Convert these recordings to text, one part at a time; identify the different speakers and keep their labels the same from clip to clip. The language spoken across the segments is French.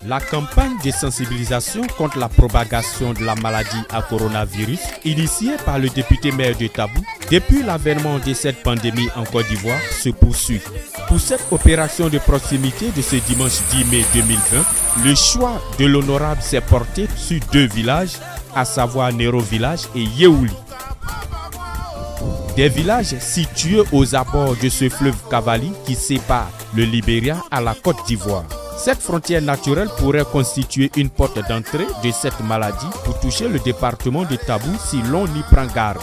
Speaker 1: La campagne de sensibilisation contre la propagation de la maladie à coronavirus, initiée par le député maire de Tabou, depuis l'avènement de cette pandémie en Côte d'Ivoire, se poursuit. Pour cette opération de proximité de ce dimanche 10 mai 2020, le choix de l'honorable s'est porté sur 2 villages, à savoir Nero Village et Yeouli. Des villages situés aux abords de ce fleuve Cavali qui sépare le Libéria à la Côte d'Ivoire. Cette frontière naturelle pourrait constituer une porte d'entrée de cette maladie pour toucher le département de Tabou si l'on y prend garde.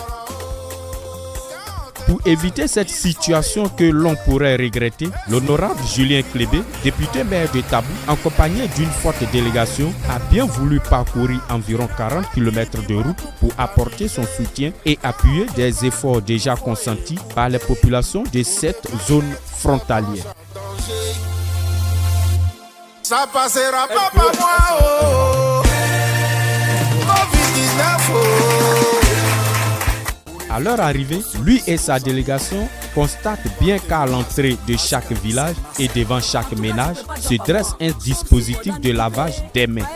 Speaker 1: Pour éviter cette situation que l'on pourrait regretter, l'honorable Julien Clébé, député maire de Tabou, accompagné d'une forte délégation, a bien voulu parcourir environ 40 km de route pour apporter son soutien et appuyer des efforts déjà consentis par les populations de cette zone frontalière.
Speaker 2: Ça passera pas par moi, oh. Covid-19, oh.
Speaker 1: À leur arrivée, lui et sa délégation constatent bien qu'à l'entrée de chaque village et devant chaque ménage se dresse un dispositif de lavage des mains.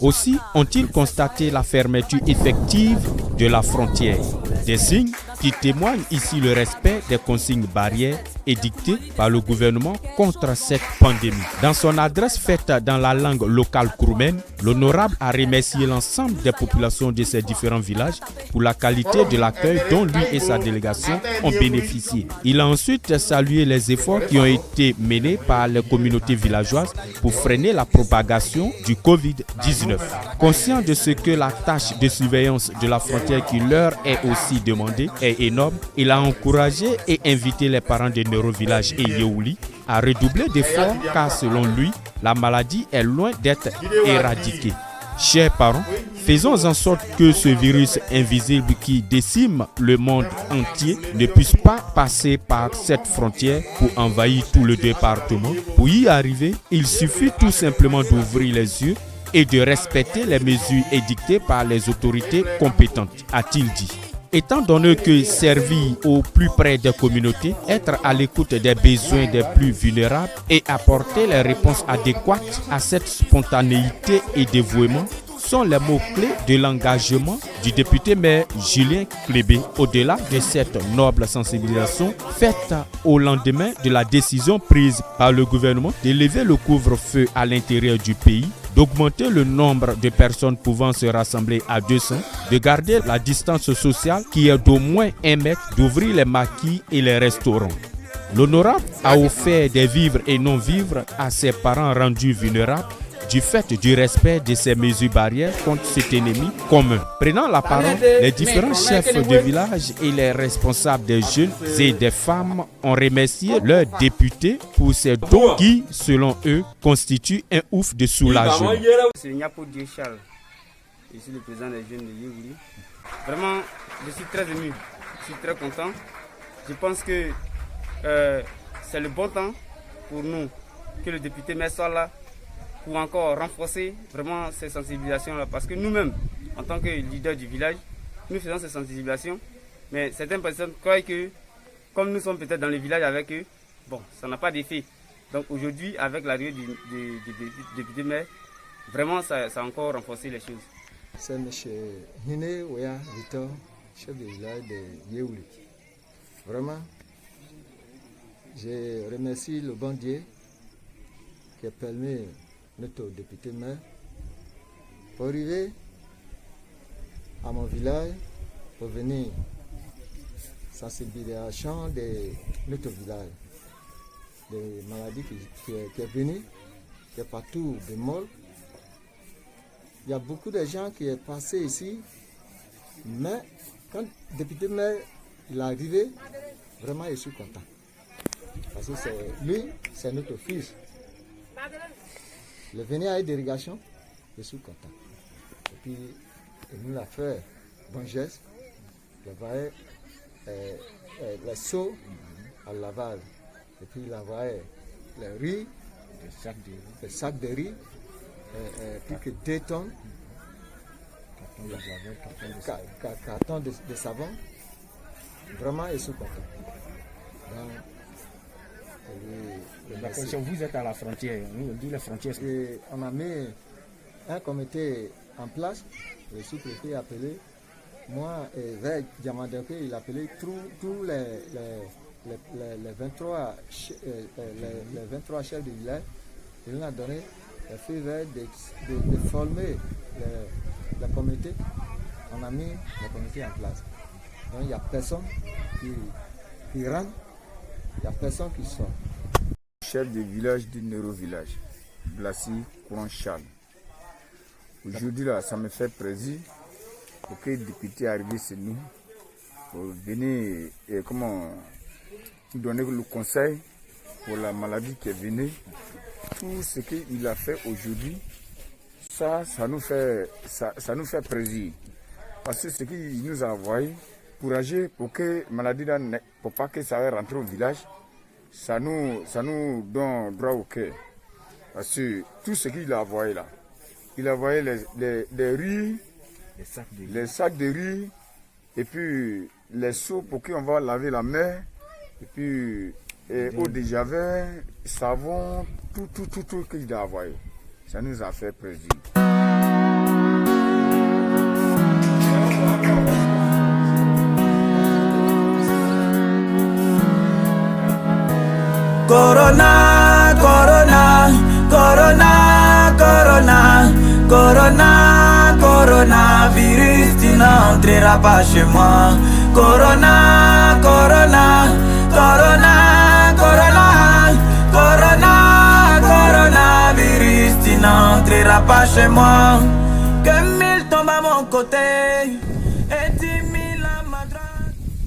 Speaker 1: Aussi ont-ils constaté la fermeture effective de la frontière, des signes qui témoignent ici le respect des consignes barrières édictées par le gouvernement contre cette pandémie. Dans son adresse faite dans la langue locale kroumen, l'honorable a remercié l'ensemble des populations de ces différents villages pour la qualité de l'accueil dont lui et sa délégation ont bénéficié. Il a ensuite salué les efforts qui ont été menés par les communautés villageoises pour freiner la propagation du Covid-19. Conscient de ce que la tâche de surveillance de la frontière qui leur est aussi demandée est énorme, il a encouragé et invité les parents de Nero Village et Yeouli à redoubler d'efforts car selon lui, la maladie est loin d'être éradiquée. Chers parents, faisons en sorte que ce virus invisible qui décime le monde entier ne puisse pas passer par cette frontière pour envahir tout le département. Pour y arriver, il suffit tout simplement d'ouvrir les yeux et de respecter les mesures édictées par les autorités compétentes, a-t-il dit. Étant donné que servir au plus près des communautés, être à l'écoute des besoins des plus vulnérables et apporter les réponses adéquates à cette spontanéité et dévouement sont les mots-clés de l'engagement du député maire Julien Clébé. Au-delà de cette noble sensibilisation faite au lendemain de la décision prise par le gouvernement de lever le couvre-feu à l'intérieur du pays, d'augmenter le nombre de personnes pouvant se rassembler à 200, de garder la distance sociale qui est d'au moins 1 mètre, d'ouvrir les maquis et les restaurants. L'honorable a offert des vivres et non-vivres à ses parents rendus vulnérables du fait du respect de ces mesures barrières contre cet ennemi commun. Prenant la parole, les différents chefs de village et les responsables des jeunes et des femmes ont remercié leurs députés pour ces dons qui, selon eux, constituent un ouf de soulagement.
Speaker 3: C'est Niapo Charles, je suis le président des jeunes de Yeouli. Vraiment, je suis très ému, je suis très content. Je pense que c'est le bon temps pour nous que le député maire soit là pour encore renforcer vraiment ces sensibilisations-là. Parce que nous-mêmes, en tant que leaders du village, nous faisons ces sensibilisations, mais certaines personnes croient que, comme nous sommes peut-être dans le village avec eux, bon, ça n'a pas d'effet. Donc aujourd'hui, avec l'arrivée du député maire, vraiment ça a encore renforcé les choses.
Speaker 4: C'est M. Hine Ouya Victor, chef du village de Yeouli. Vraiment, je remercie le bon Dieu qui a permis notre député maire pour arriver à mon village pour venir sensibilisation de notre village, des maladies qui est venue, qui est partout de mort. Il y a beaucoup de gens qui sont passés ici, mais quand le député maire il est arrivé, vraiment je suis content. Parce que lui, c'est notre fils. Il est venu à une délégation, je suis content. Et puis, il nous a fait bon geste. Il a envoyé les seaux à Laval. Et puis, il a envoyé les riz, les sacs de riz, plus que 2 tonnes, carton de savon. Vraiment, je suis content. Donc,
Speaker 1: D'accord, vous êtes à la frontière, d'où les frontières.
Speaker 4: Et on a mis un comité en place, le sous-préfet a appelé, moi et vers Diamandoké, il a appelé tous les 23 chefs de village. Il nous a donné le feu vert de former le comité. On a mis le comité en place. Donc il n'y a personne qui rentre, il n'y a personne qui sort.
Speaker 5: Chef de village du Nero village, Blassi Courant Charles. Aujourd'hui, là, ça me fait plaisir pour que le député arrive chez nous pour venir nous donner le conseil pour la maladie qui est venue. Tout ce qu'il a fait aujourd'hui, ça nous fait plaisir. Parce que ce qu'il nous a envoyé, pour agir pour que la maladie, pour pas que ça rentre au village, ça nous donne droit au cœur. Parce que tout ce qu'il a envoyé là, il a envoyé les riz, les sacs de riz, et puis les seaux pour qu'on va laver la main, et puis eau de javel, savon, tout qu'il a envoyé. Ça nous a fait plaisir.
Speaker 6: Corona, corona, corona, corona, corona, coronavirus, tu n'entreras pas chez moi. Corona, corona, corona, corona, corona, coronavirus, tu n'entreras pas chez moi. Que mille tombent à mon côté.